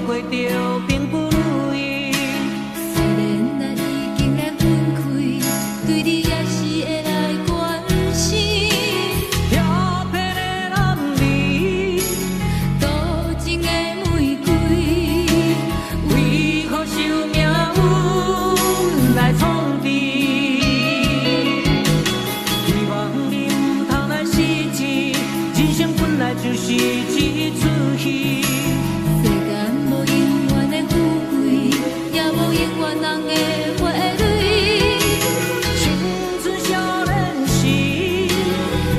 活过着并不如意。虽然咱已经然分开，对你也是会来关心。漂泊的男儿，多情的玫瑰，为何受命运来创治？希望你唔通来失志，人生本来就是一出戏。世间无永远的富贵，也无永远人的花蕊。青春少年时，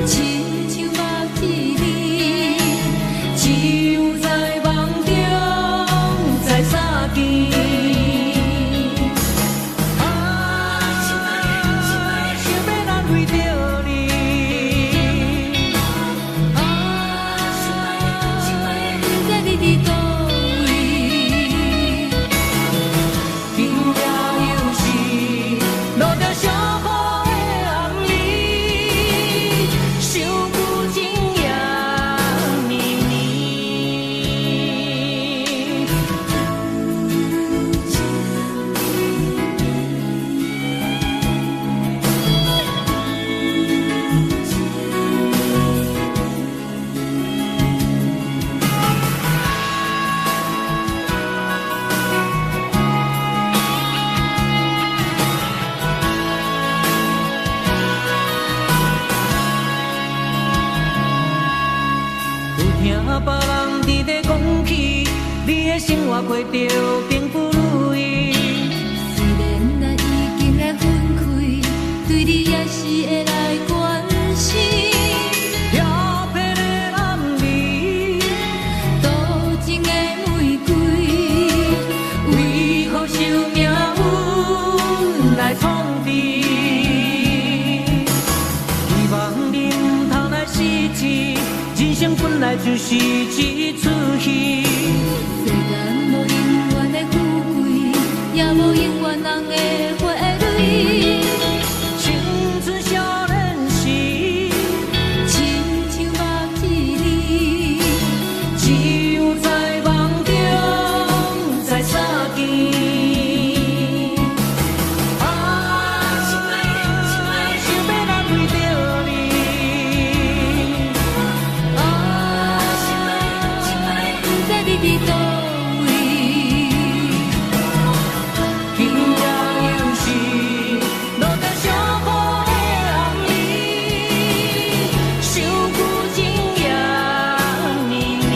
亲像目睭里，只有在梦中才相见。想要难为着你，不知你伫倒位。紧了又是落着小雨的暗暝，想旧情也绵绵。有听别人伫咧讲起，你的生活过着并不如意。虽然咱已经然分开，对你也是会来关心。漂泊的男儿，多情的玫瑰，为何受命运来创治？希望你唔通来失志，人生本来就是一出戏。世间无永远的富贵，也无永远人的花蕊。青春少年时，亲像目睭里，只有在梦中才相见。想要难为着你，不知你伫倒位。紧了又是落着小雨的暗暝，想旧情也绵绵。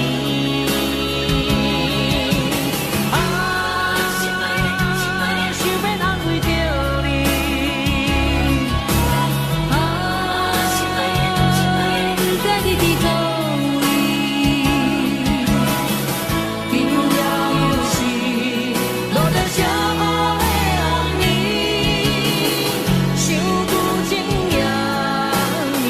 想要难为着你，不知你伫倒位。紧了又是落着小雨的暗暝，想旧情也绵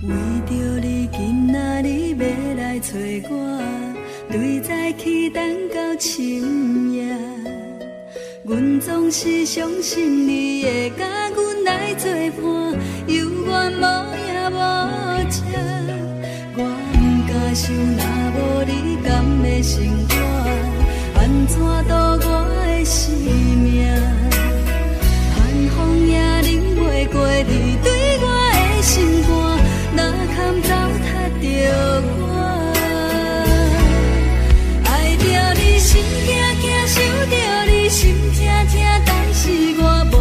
为着你今仔日要来找我，对在起等到深夜。阮总是相信你会甲阮来作伴，有缘无影无迹。我不敢想，若无你甘的生活，安怎度我的生命？寒风也忍袂过你对我的心肝，哪堪糟蹋着我？爱着你心惊惊，想着你心痛痛，但是我无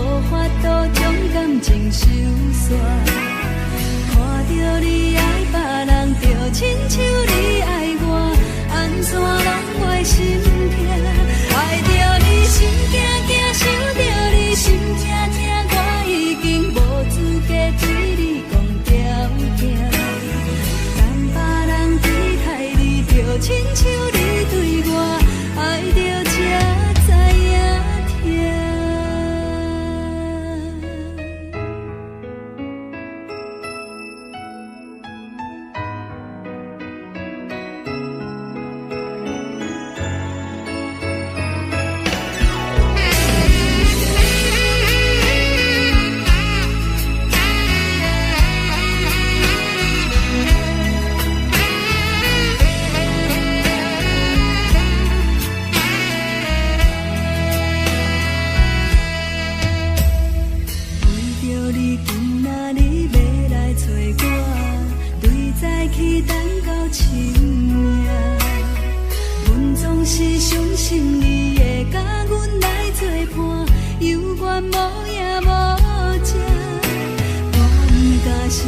想，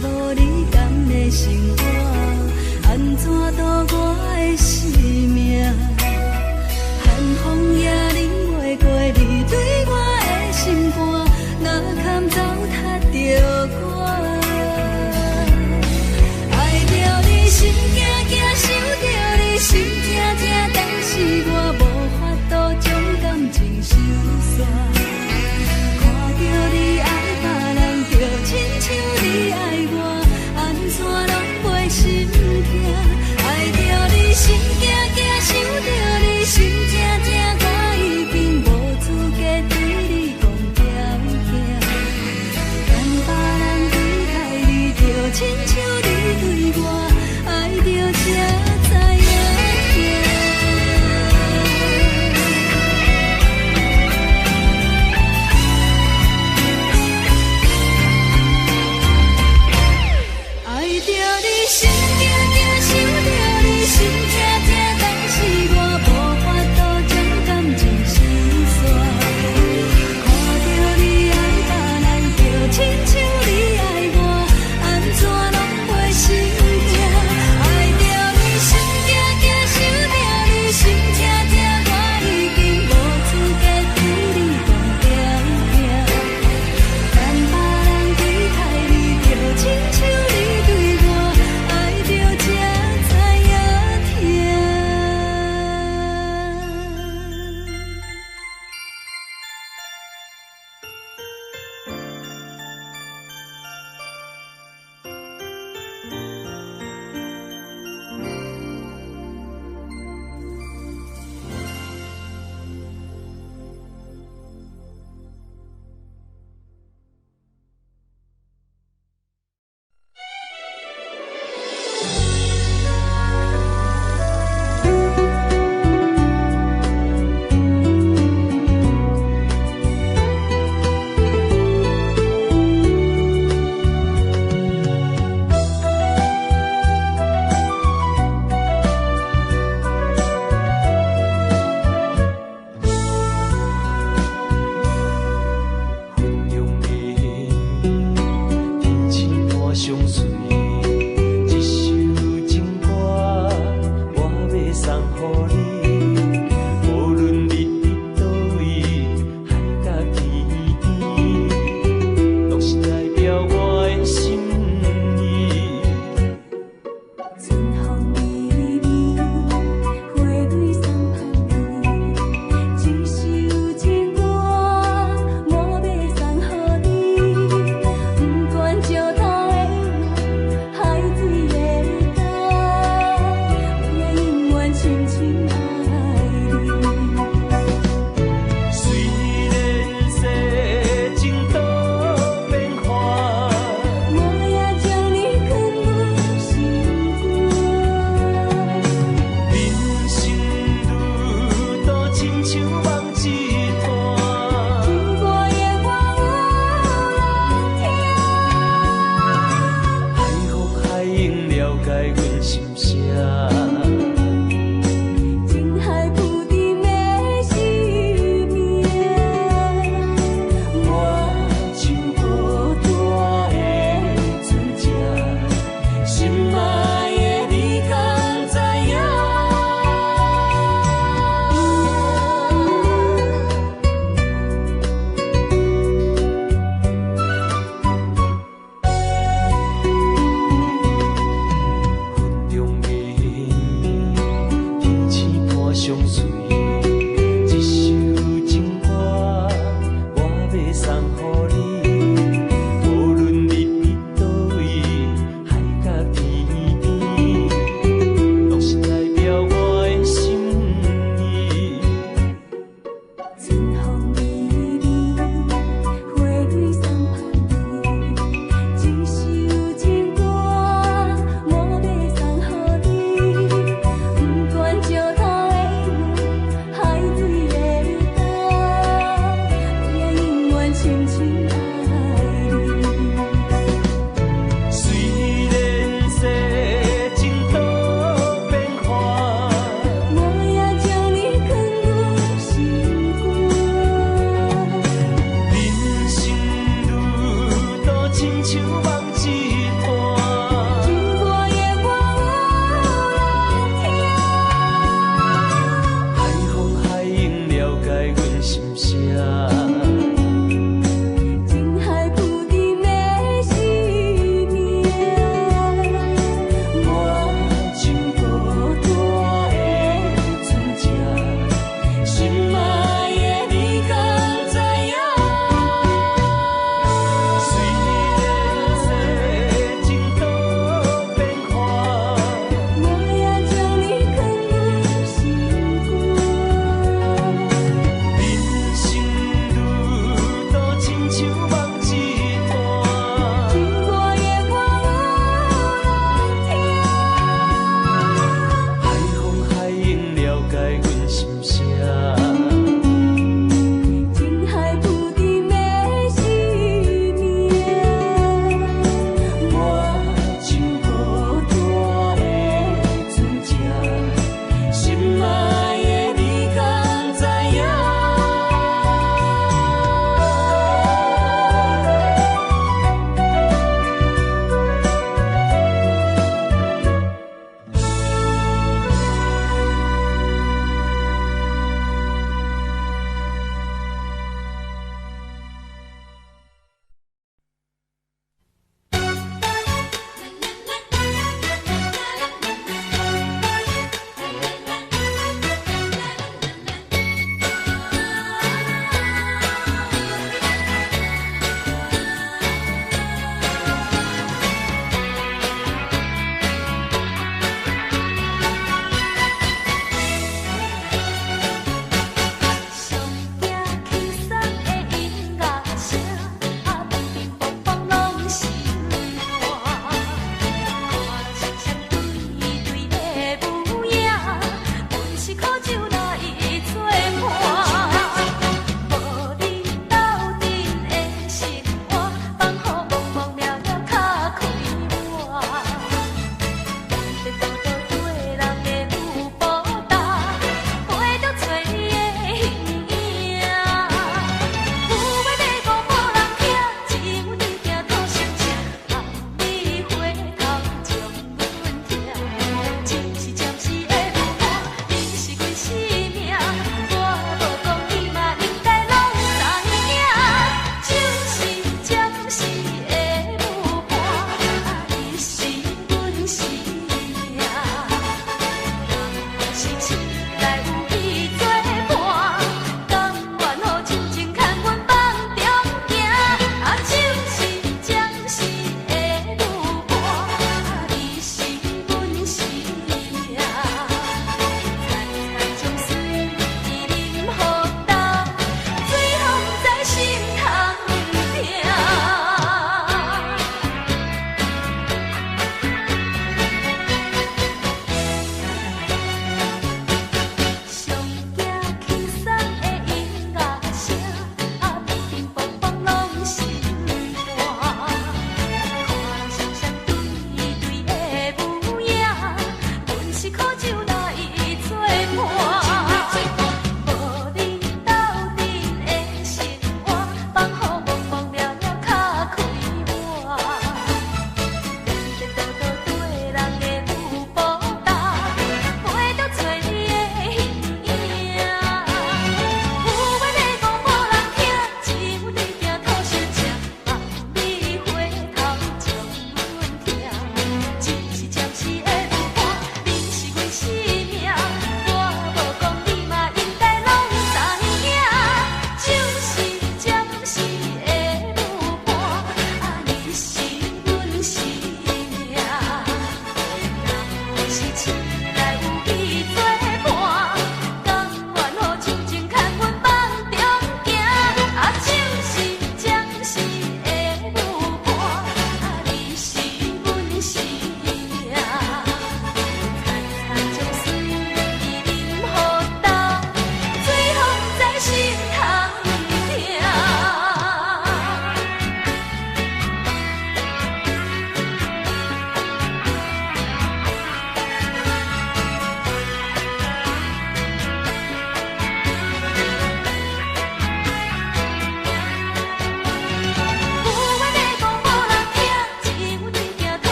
若无你甘的生活，安怎度我的生命？寒风也忍袂过你对我的心肝，若堪糟蹋着我。爱着你心惊惊，想着你心痛痛，但是我无法度将感情收煞。看着你爱别人，就亲像你爱我，安怎拢袂心痛？爱着你心惊惊，想着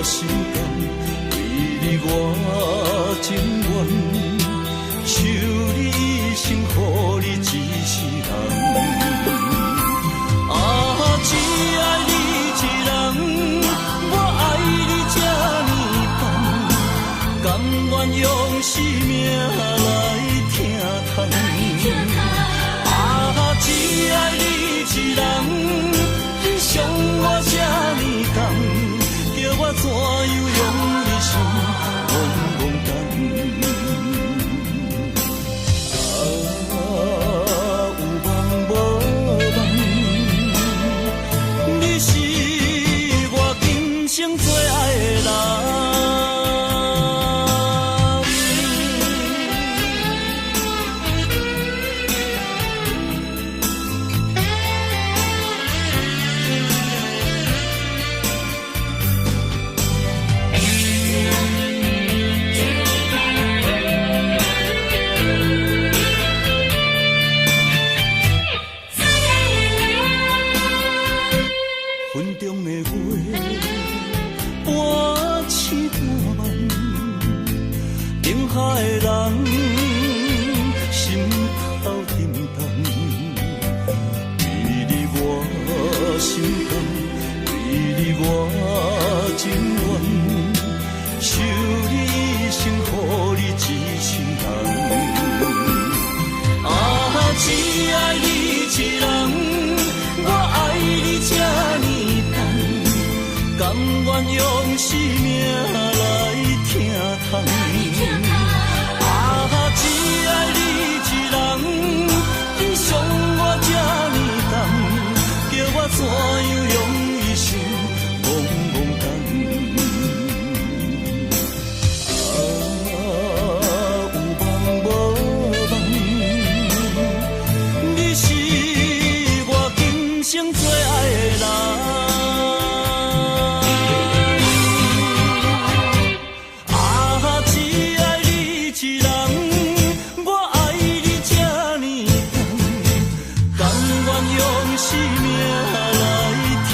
心甘，为你我情愿，守你一生，予你一世人。啊，只爱你一人，我爱你这呢甘，甘愿用生命来疼痛。啊，只爱你一人。伤我这呢重，叫我怎样用一生茫茫等？有梦无梦，你是我今生最爱的人。用生命来疼痛，啊，只爱你一人，你伤我这呢重，叫我怎样用一生茫茫等？啊，有梦无梦，你是我今生最爱的人。生命来疼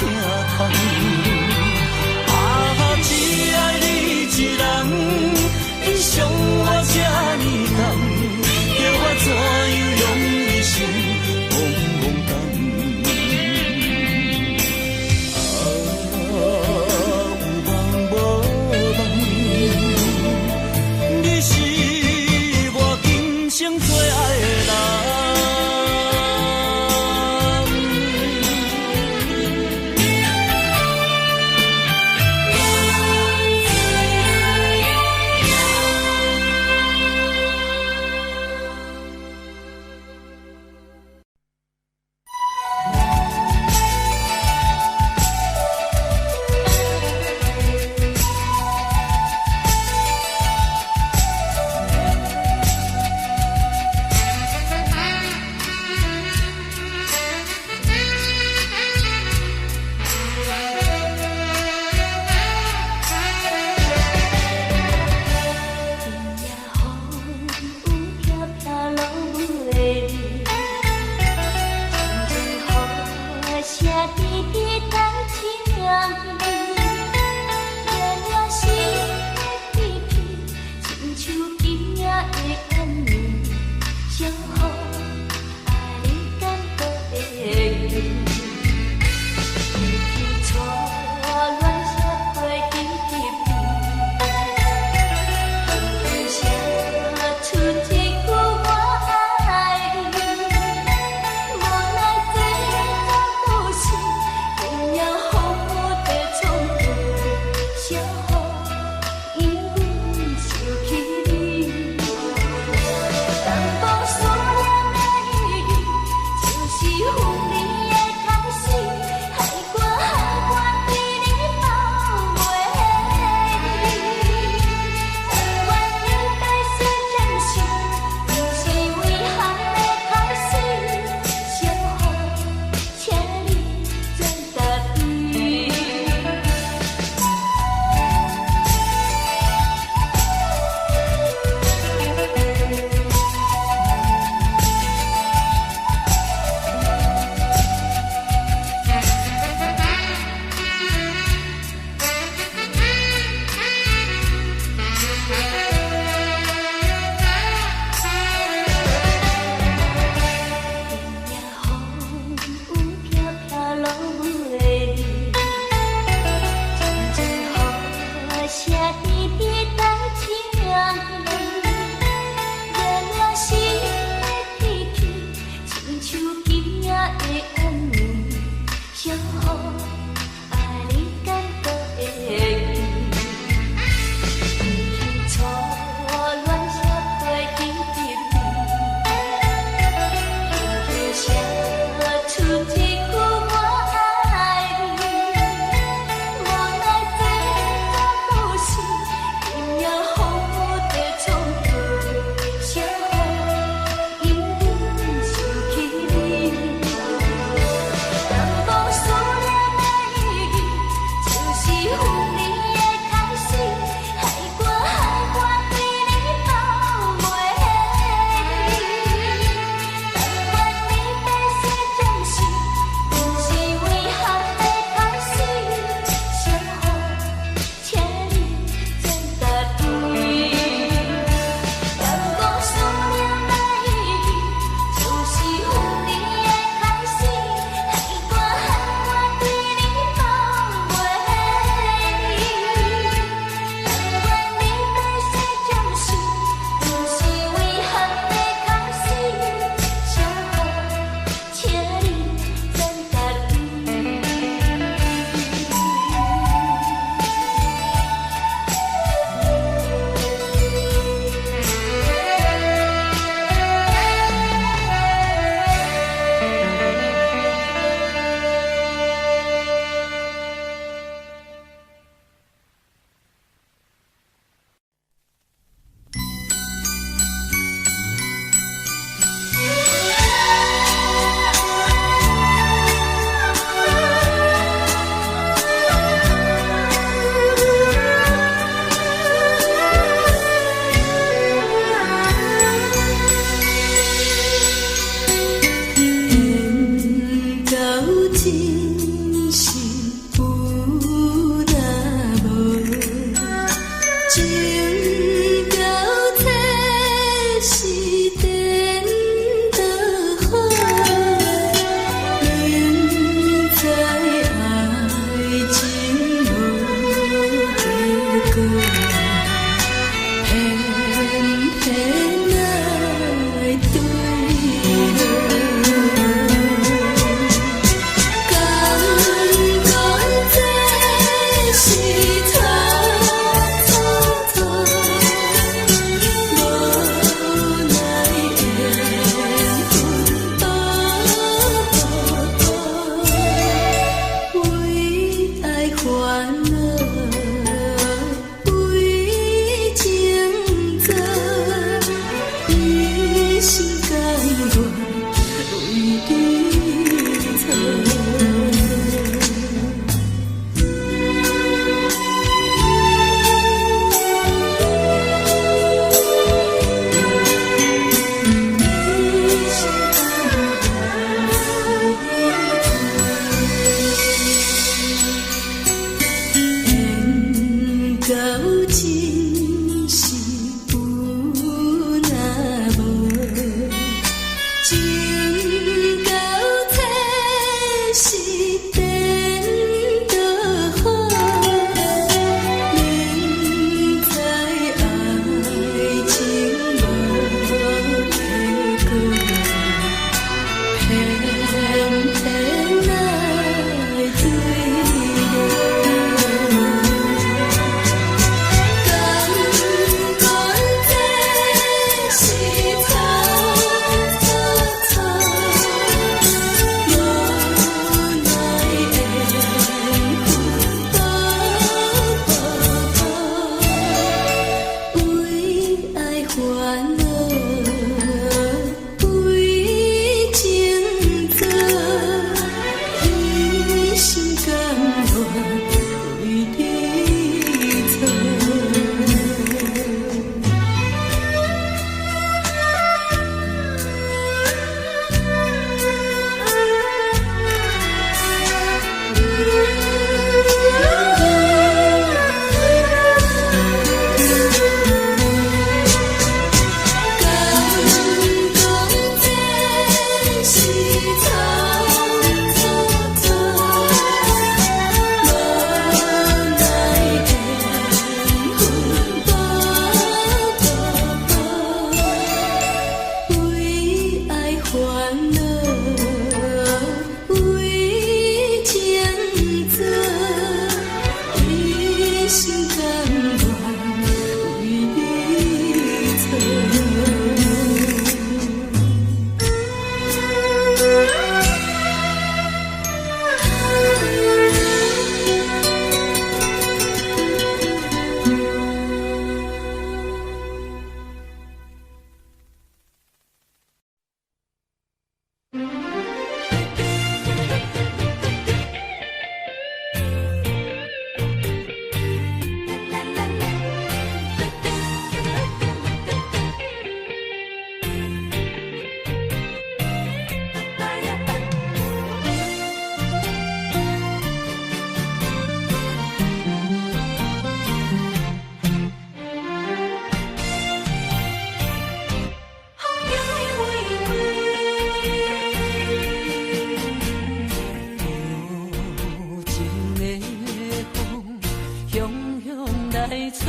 来找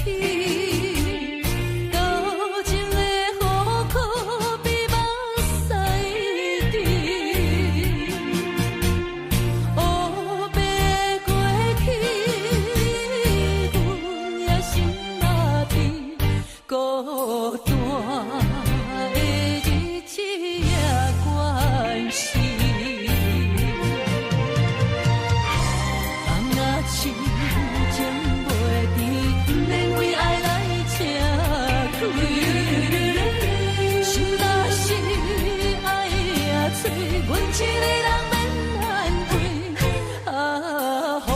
去，柔情的雨哭比目屎滴。黑白过去，阮也心若悲，孤单的日子也关系。红啊树情袂甜，免为爱来吃亏。心若是爱也碎，阮一个人免安慰。啊，风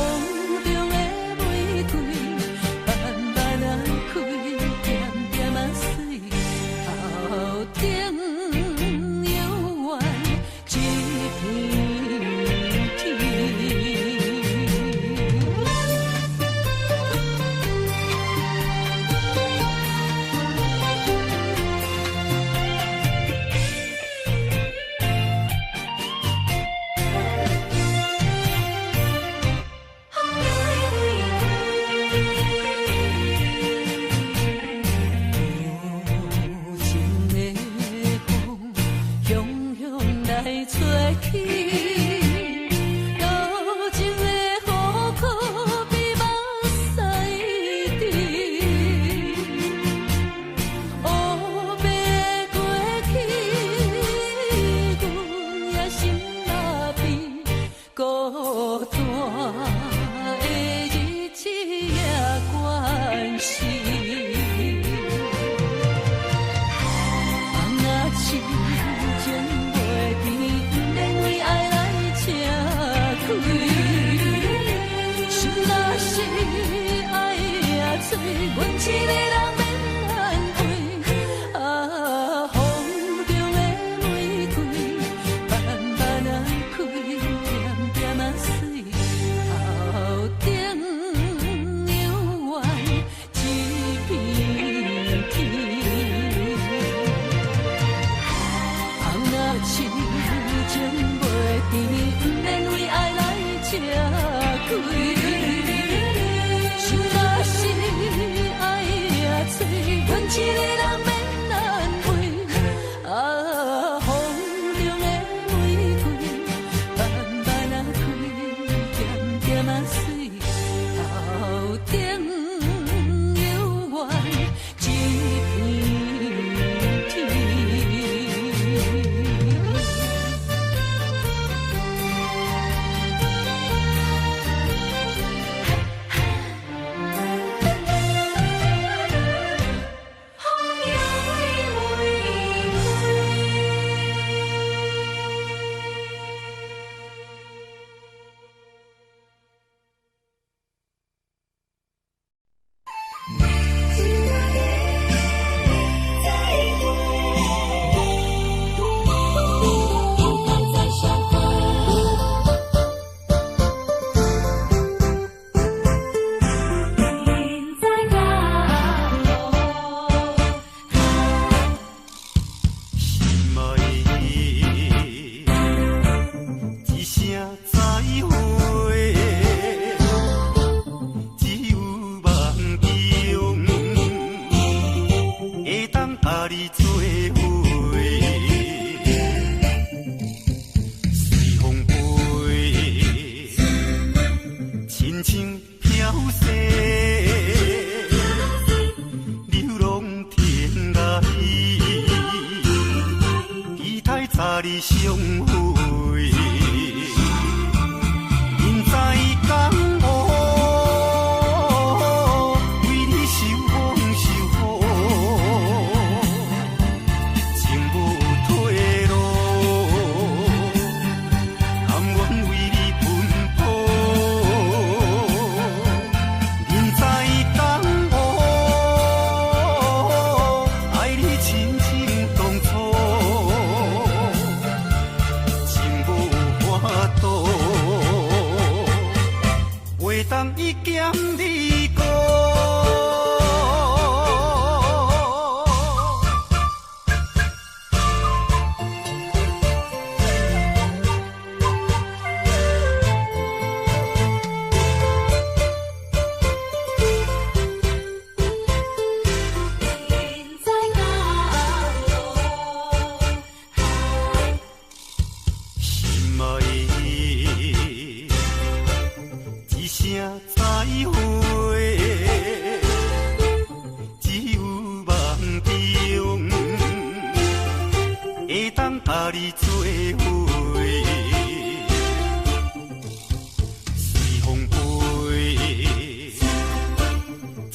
中的玫瑰，慢慢啊开，点点啊碎，头顶犹原一片天。无情的风，汹涌来找去，柔情的雨哭比目屎滴。黑白过去，阮也心若悲，孤单的日子也关系。红啊树情袂甜，免为爱来吃亏。心若是爱也碎，阮一个人免安慰。啊，风中的玫瑰，慢慢啊开，点点啊碎，头顶犹原一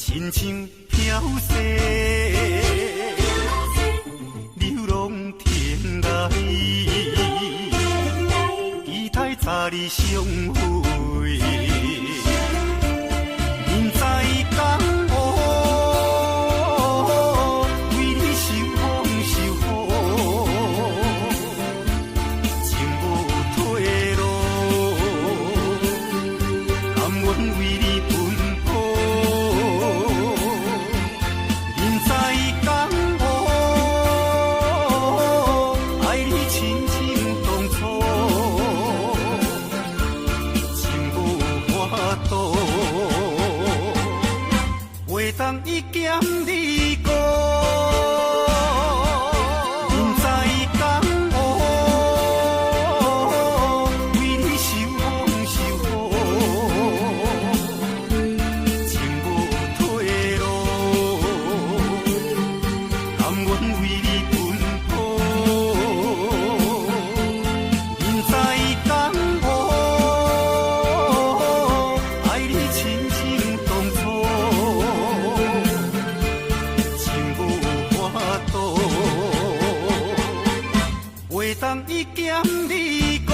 亲像飘逝，流浪天涯，期待早日相会。人在江湖，为你受风受雨，情无退路，甘愿为你奔波。人在江湖，爱你亲像当初，情无法度。袂当一剑你过，人在江湖，为你受风受雨，情无退路，甘愿为你奔波。人在江湖，爱你亲像当初。袂当一剑你过。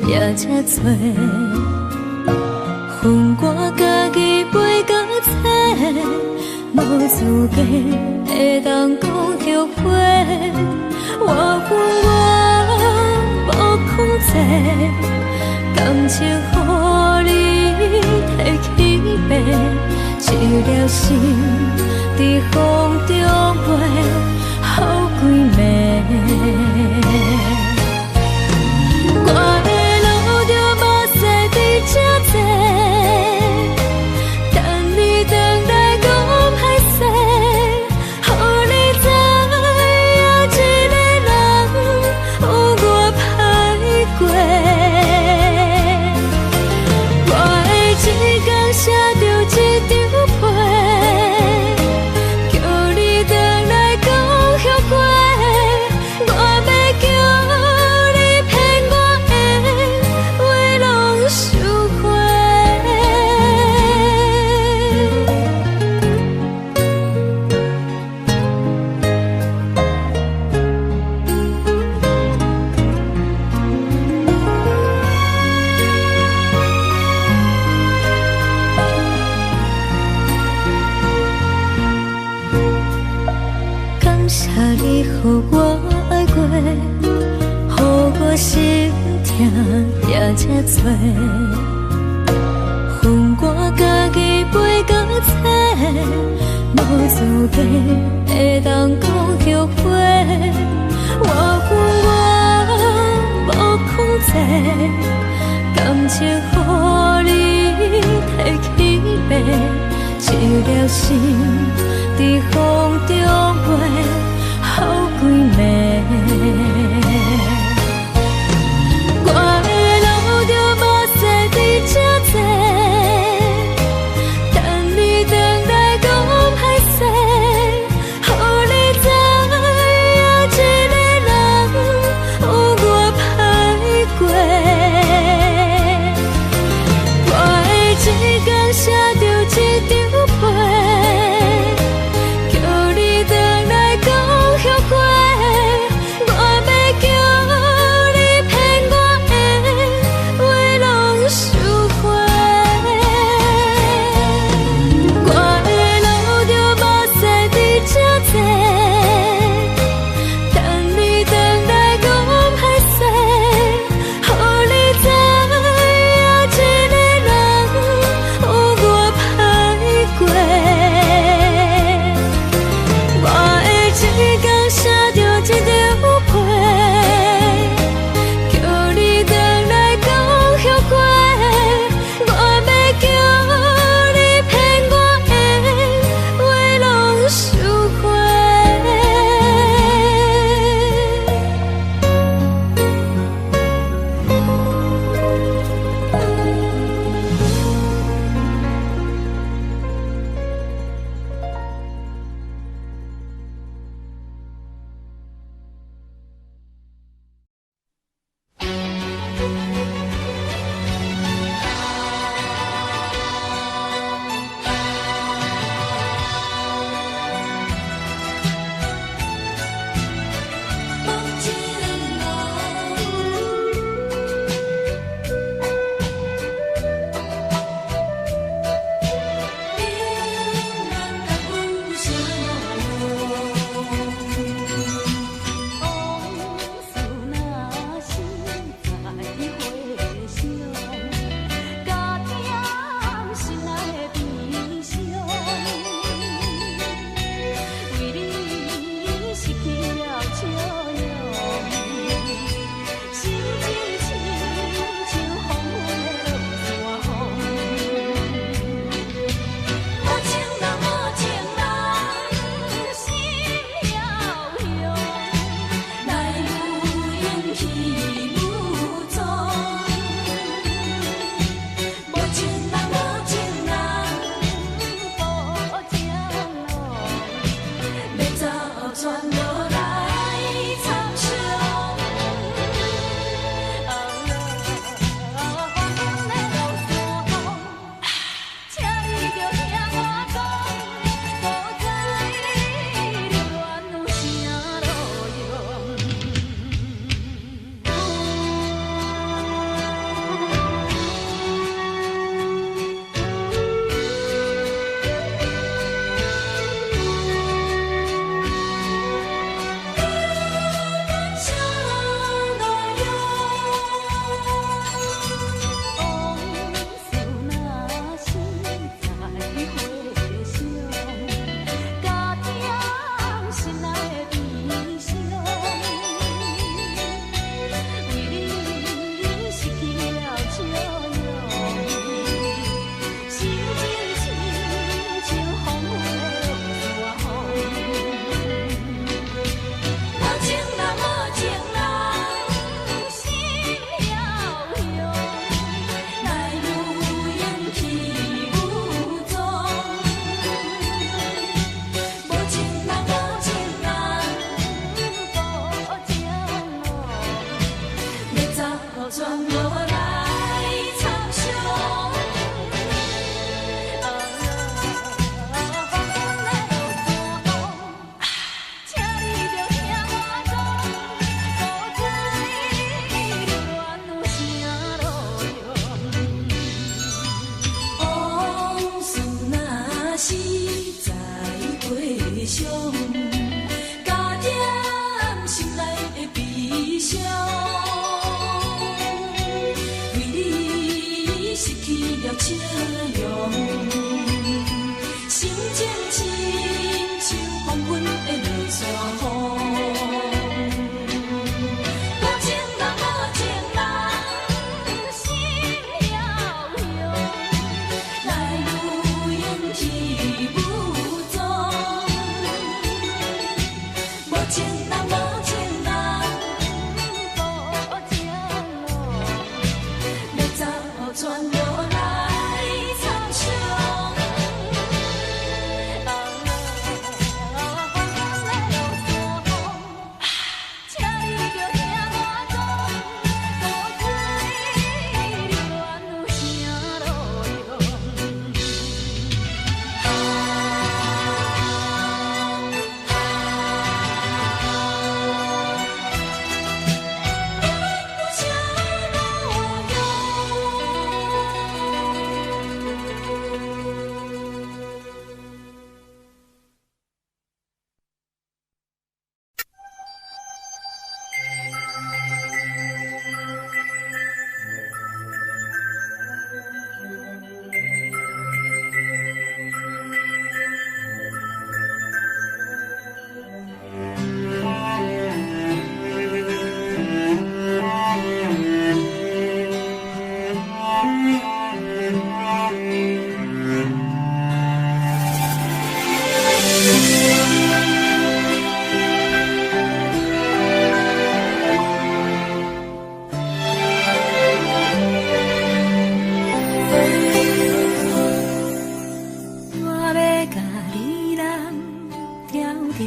也这多，恨我家己袂够切，无资格会当讲后悔。我恨我无控制，感情予你提起白，一粒心在风中飞，好几暝。我的路就无西伫这多，等你回来讲歹势，予你知影一个人有我歹过。我的一天写着一张被，叫你回来讲后悔。我要叫你骗我的话拢收回。感谢你予我爱过，予我心痛也这多，恨我家己袂够切，无资格会当讲后悔。我恨我无控制，感情予你提起白，一粒心在风中飞，好几暝。我的路就无西伫这多，等你回来讲歹势，予你知影一个人有我歹过。我的一天写着一张被，叫你回来讲后悔。落来参详。请你着听我讲，古锥流原有啥路用？往事若是再回想，加点心内的悲伤。为你失去了笑容，心情亲像黄昏的落山风。无情人，无情人，心了用，来如烟去无踪。无情人，无情人，无情路，要走全落来参详。请你着听我讲，古锥流原有啥路用？我要甲你揽条条，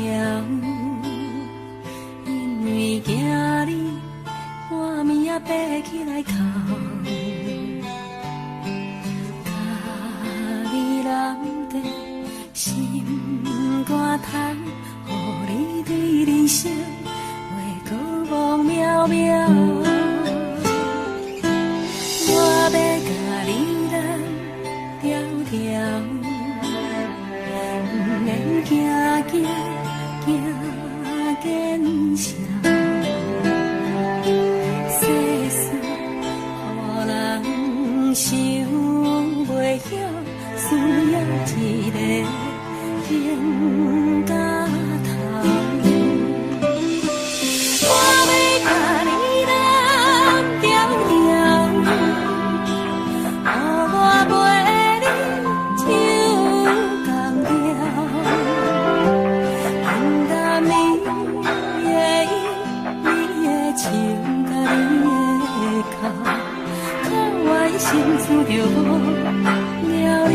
因为惊你半暝仔爬起来哭，甲你揽在心肝头，予你对人生话过梦渺渺。我要甲你揽条条。不免惊惊惊见笑，世事予人想袂晓，需要一个肩胛头。我要甲你揽条条，予我陪你唱同调。平淡你的音，你的情，甲你的哭，可我的心思着无了了。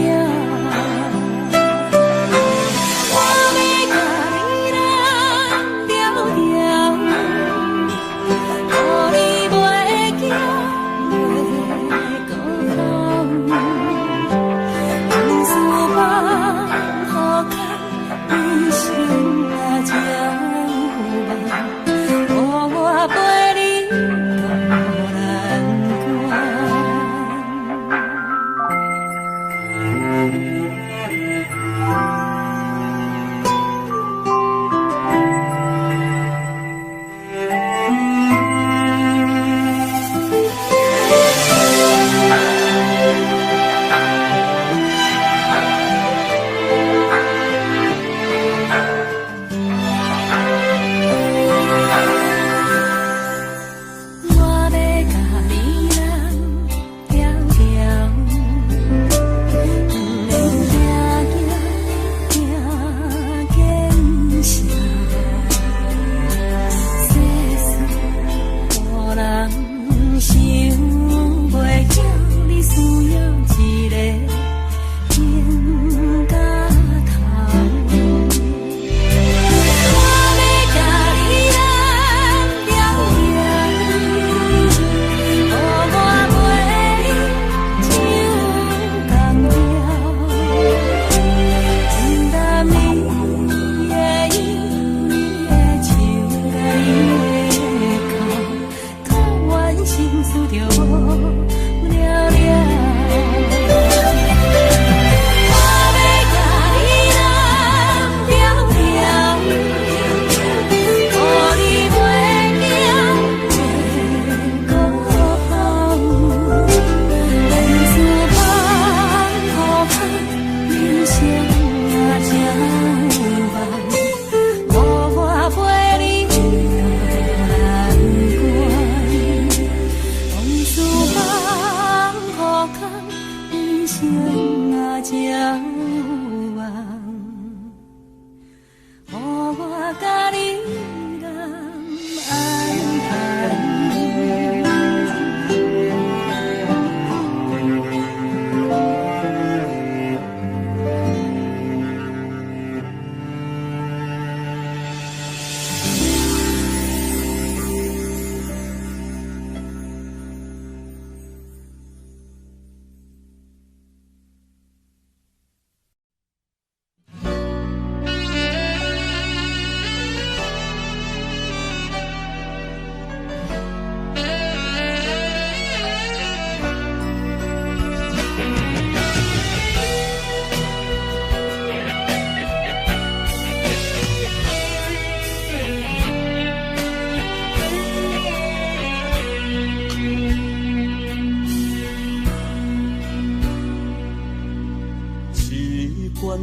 我要甲你揽条条，予你袂惊袂孤单。往事放好看，人生啊真梦，予我陪你渡难关。声啊才有望，予我甲你人安排。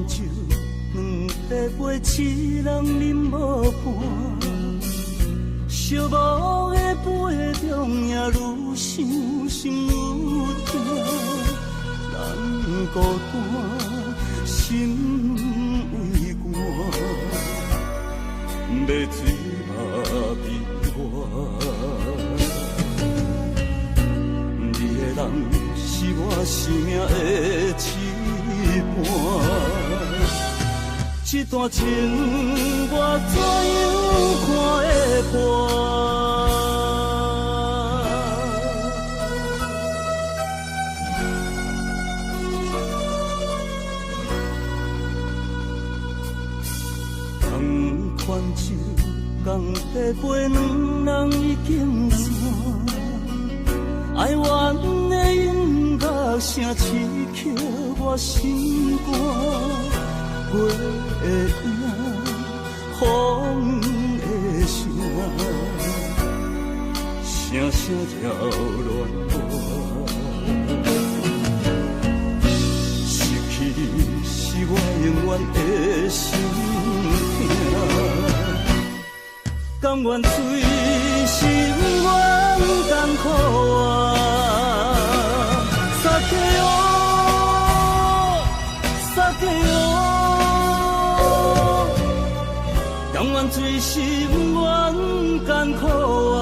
酒两块杯，七人饮无半，寂寞的杯中也愈想心愈痛，人孤单，心为寒，要醉嘛比我，你的人是我生命的一半。这段情我怎样看会破？同款酒，同地杯，两人已经散。哀怨的音乐声刺激我心肝。月影，风的声，声声扰乱我。失去你是我永远的心痛，甘愿随心愿艰苦啊，撒给我，撒给我。甘愿醉心愿艰苦啊！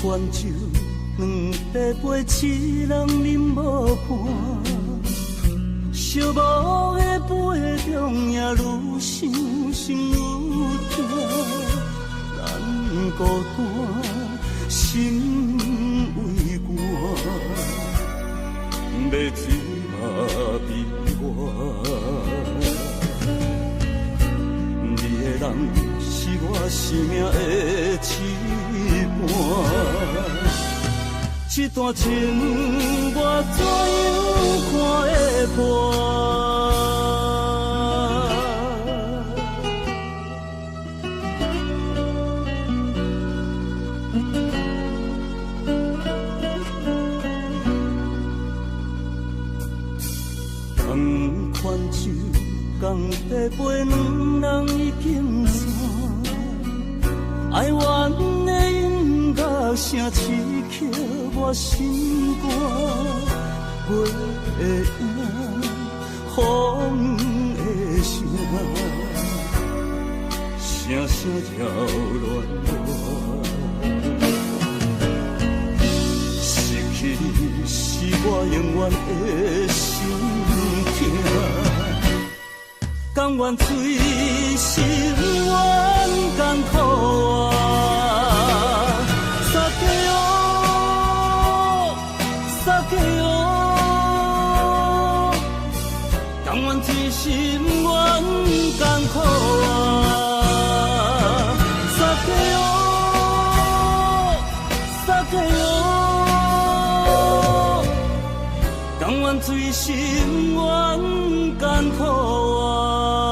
罐酒，两块杯，七人饮无半。寂寞的杯中也愈想心愈痛，人孤单，心为寒，要醉嘛比我。你的人是我生命的一半。这段情我怎样看会破？同款酒，同地杯，两人已经散。哀怨的音乐声刺激我心肝，月影，风的声，声声扰乱我。失去你是我永远的心痛，甘愿醉心愿艰苦啊！甘愿醉心愿艰苦啊！撒给我，撒给我，甘愿水心愿艰苦啊！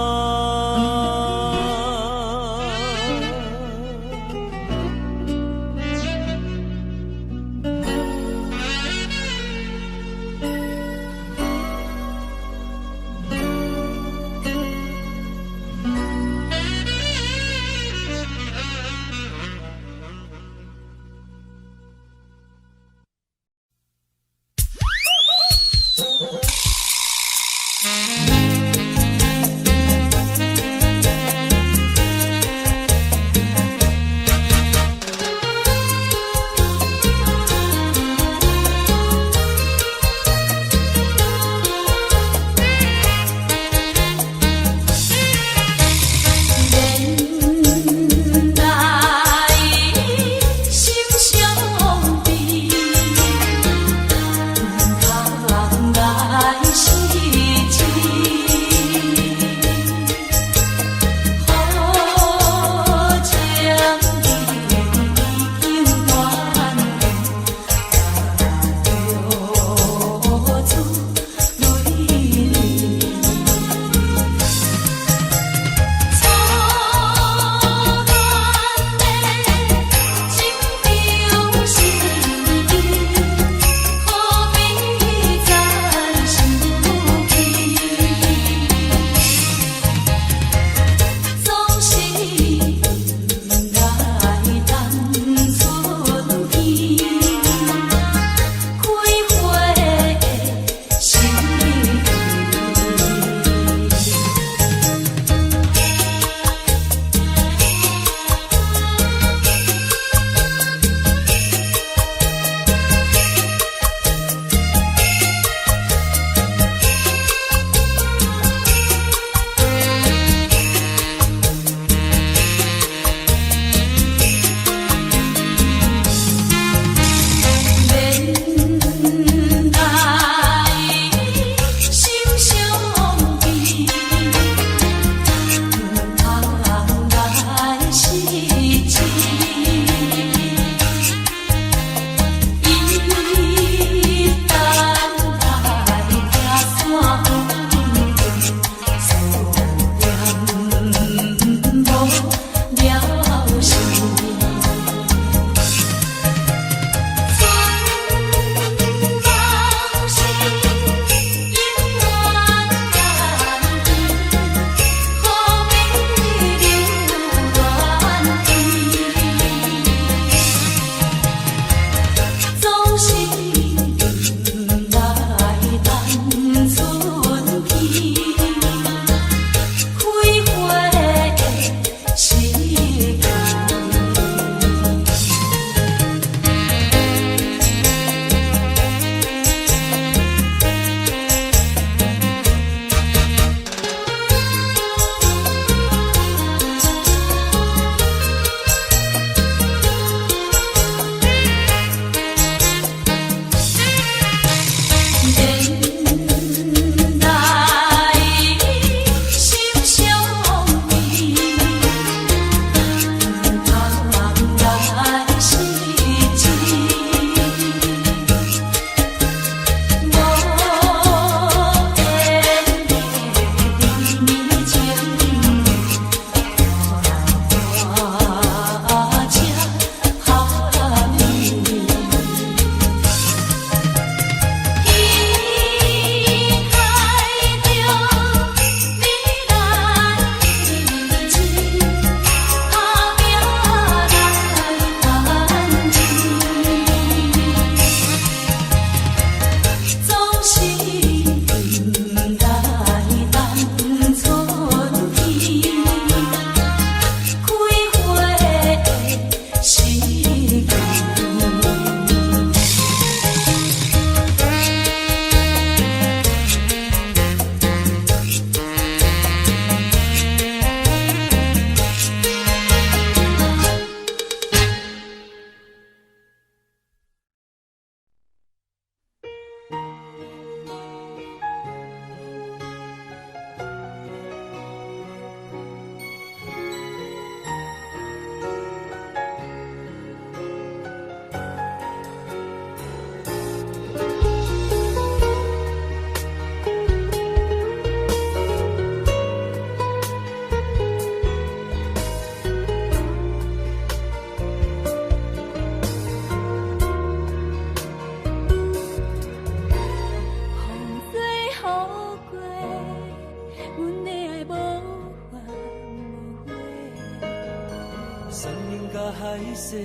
海誓，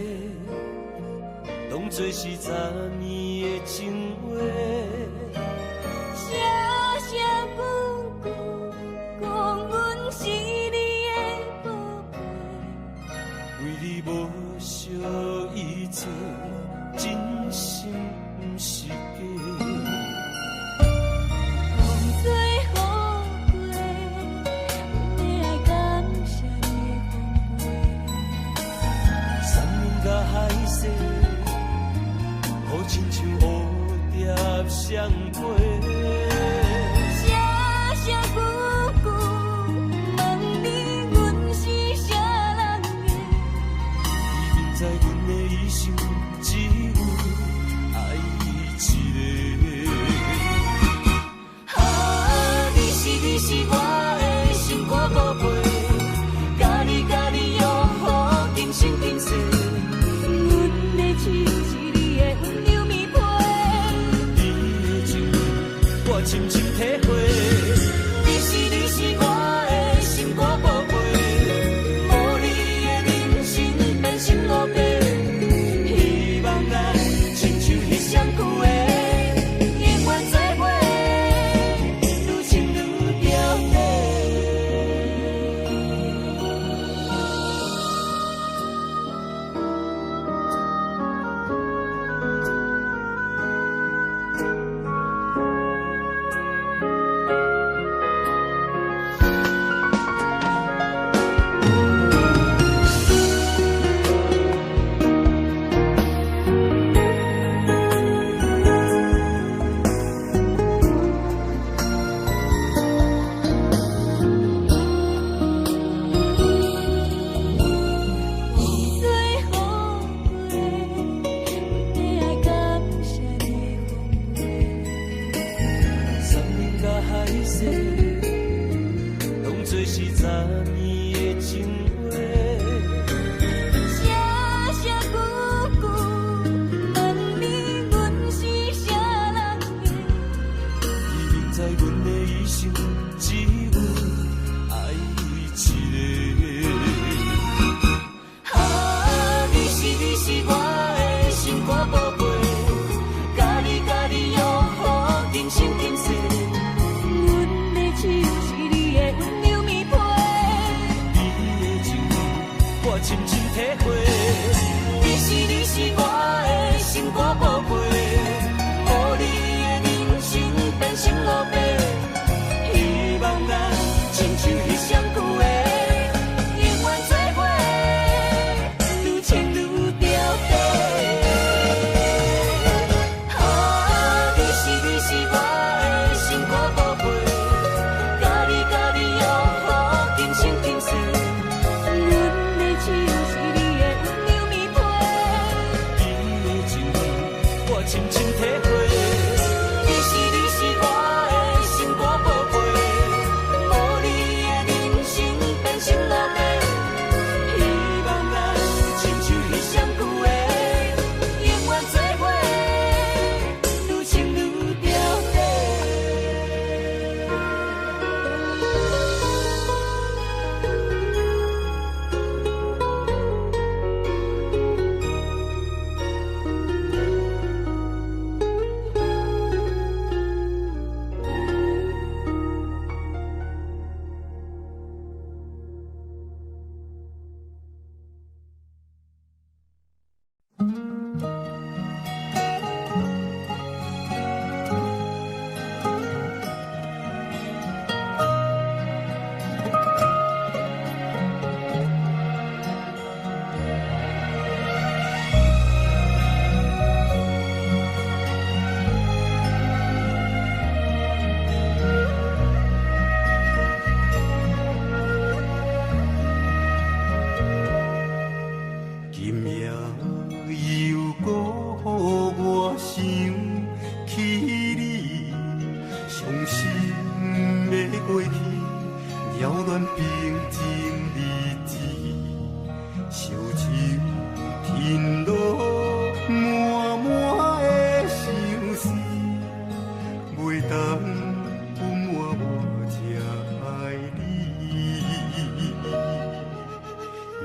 当作是昨年的情话。声声句句讲阮是你的宝贝，为你无惜一切，真心不是假。风吹雨过，阮的爱感谢你的奉陪。山盟甲海誓，好亲像蝴蝶双飞。声声句句问你，阮是啥人的？已经知阮的一生只有爱一个。啊，你是我的心肝宝贝，甲你拥抱今生今世。阮的手是你的温柔棉被，你的情，我深深体会。你是我的心肝宝贝，无你的人生变成路白。希望咱亲像彼双句话，永远做伙，愈亲愈着迷。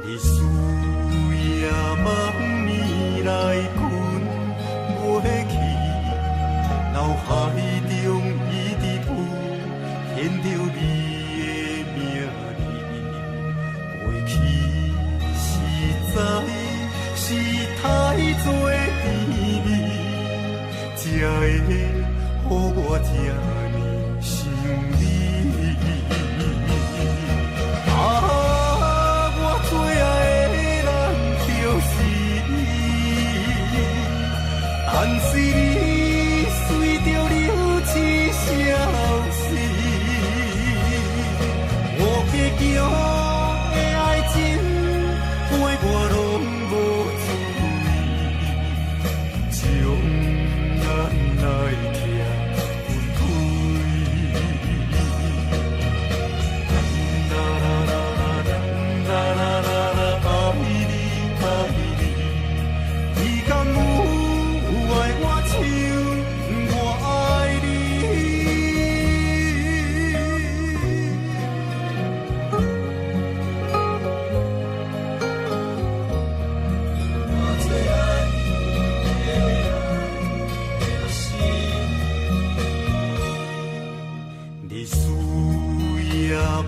你需要会予我这呢想你。我最爱的人就是你，但是你随着流星消失，我坚强的爱情陪我拢无注意，将咱来拆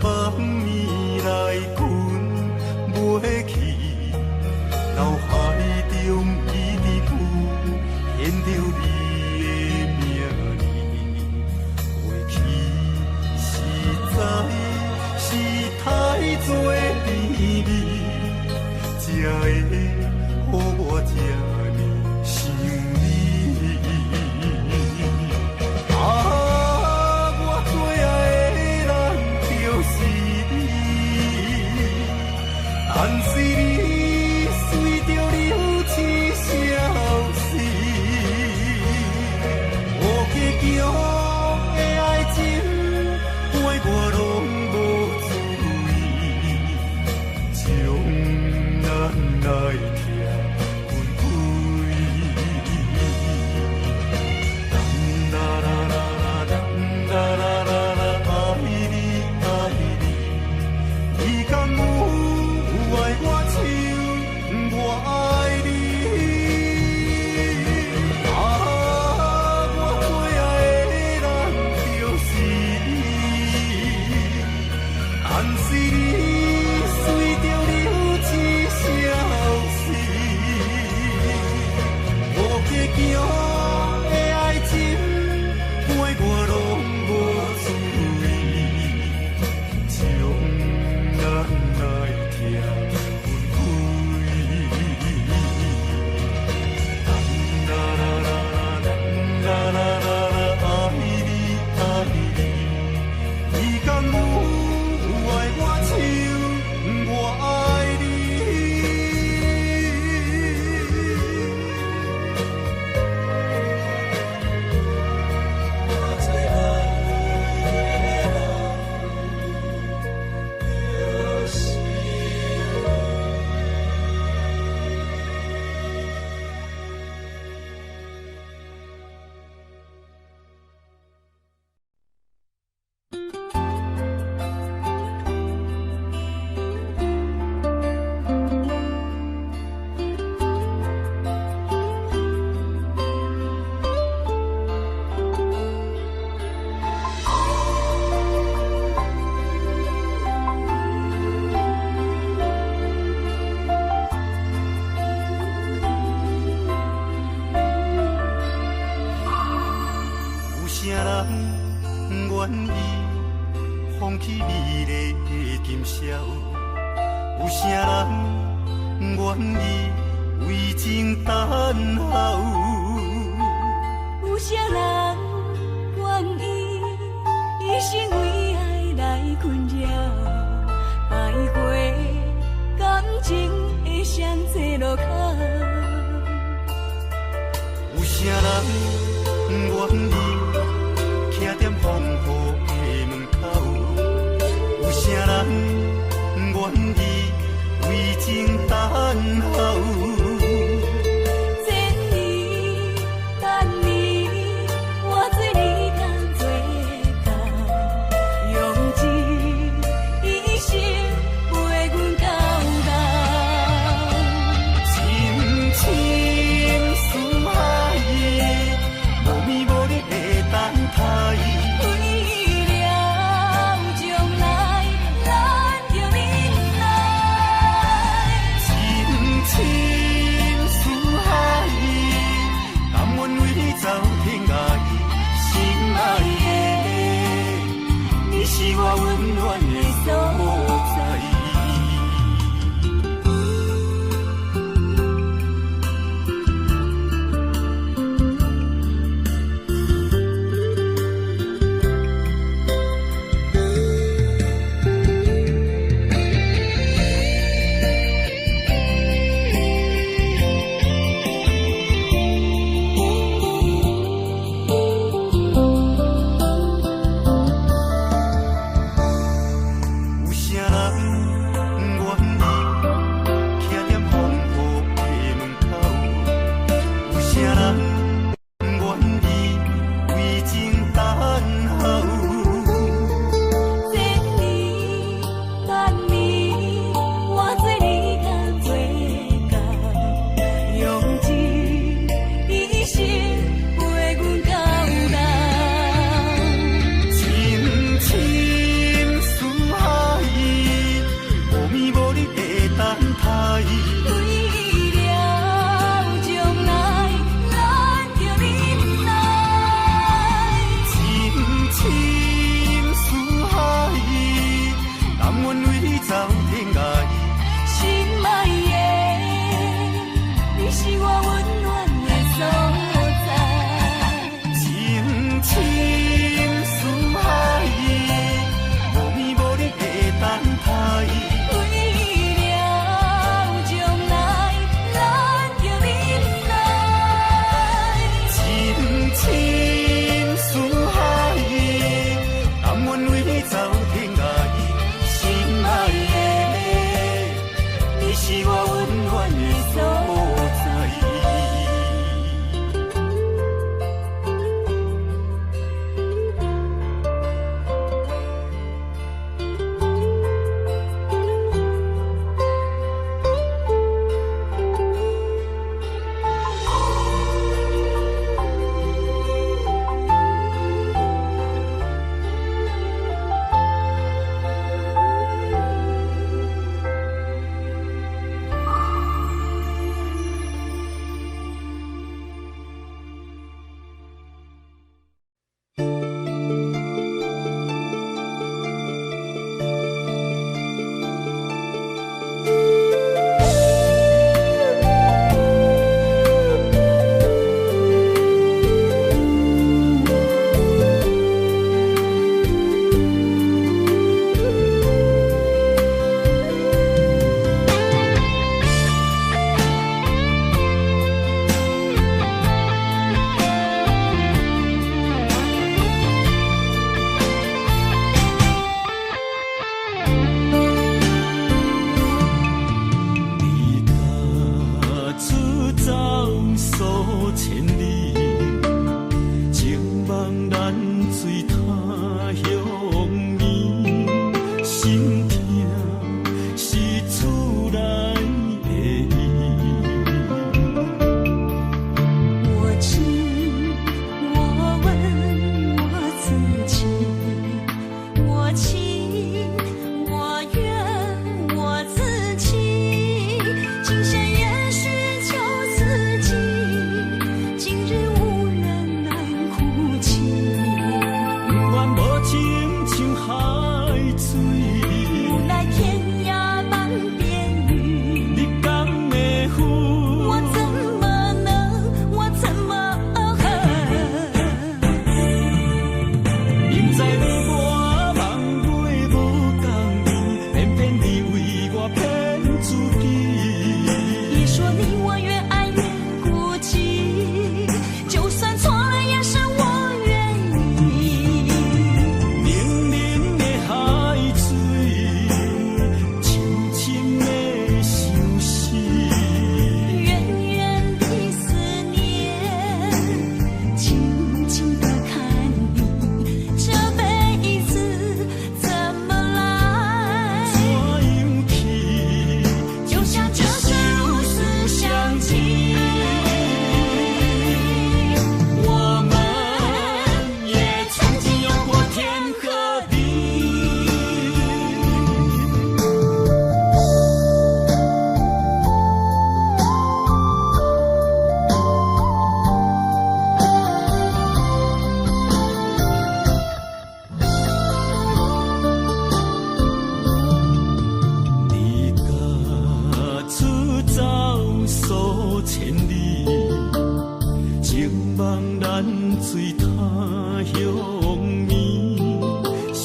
分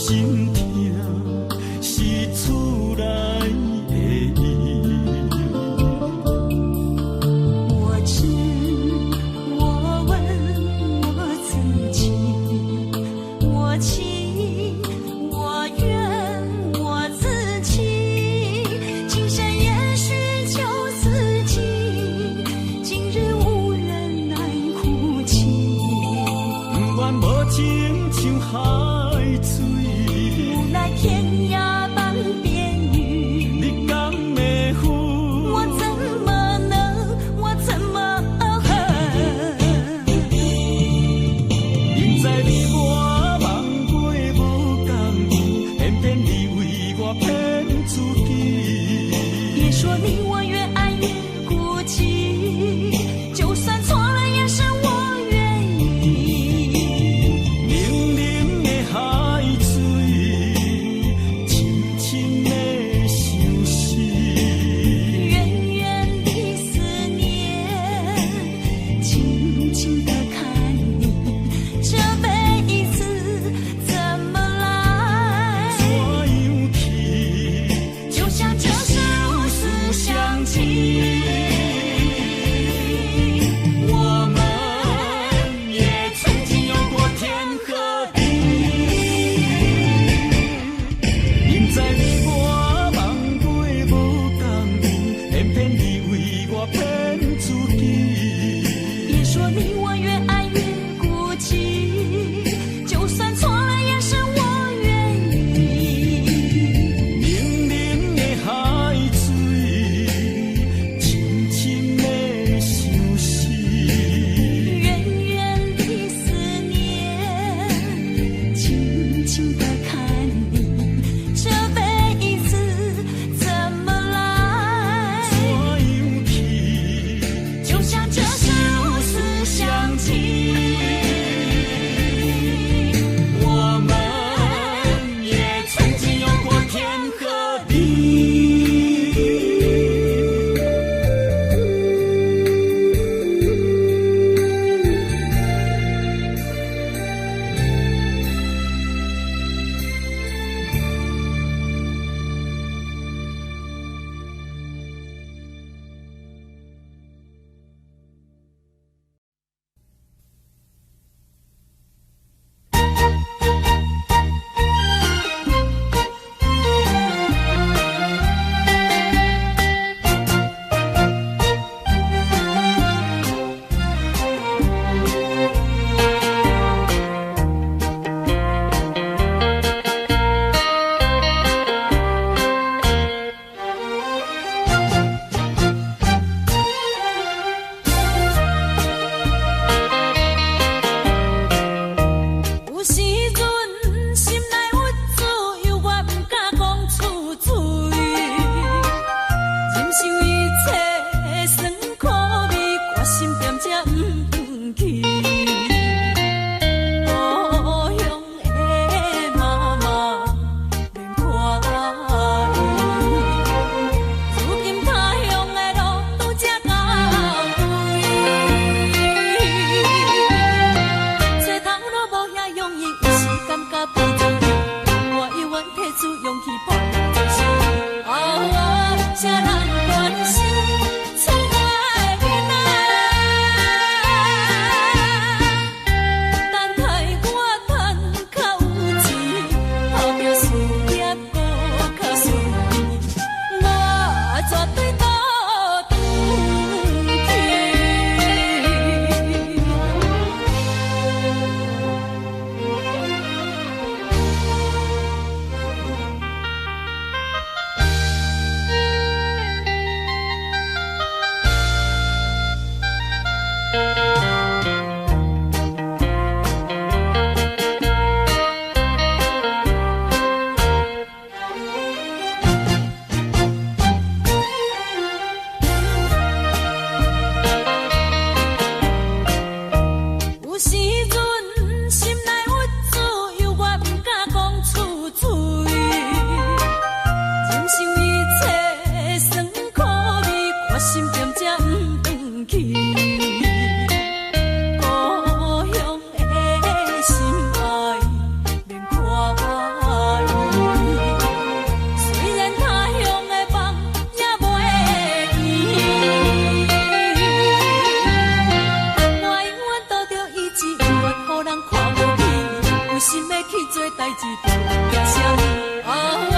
心痛，是厝内的伊。我知，我问我自己，我情我愿我自己，今生也许就四季，今日无人难哭泣。不愿无情像海水，无奈天涯半边雨，你敢袂负？我怎么能，我怎么恨？明知你我梦过无共伊，偏偏你为我骗自己。别说你我越爱越孤寂，就算错了也是我愿意。冷冷的海水，深深的相思。远远的思念，静静地看你，这辈子怎么来？怎样去？就像这是如此相契。我们也曾经有过天和地，明知你我梦过无共伊，偏偏你为我骗自己。别说你我越爱越孤寂，就算错了也是我愿意。冷冷的海水，深深的相思。远远的思念，静静地看你，这辈子怎么来？怎样去？就像这是如此相契。我们也曾经有过天和地。声啊。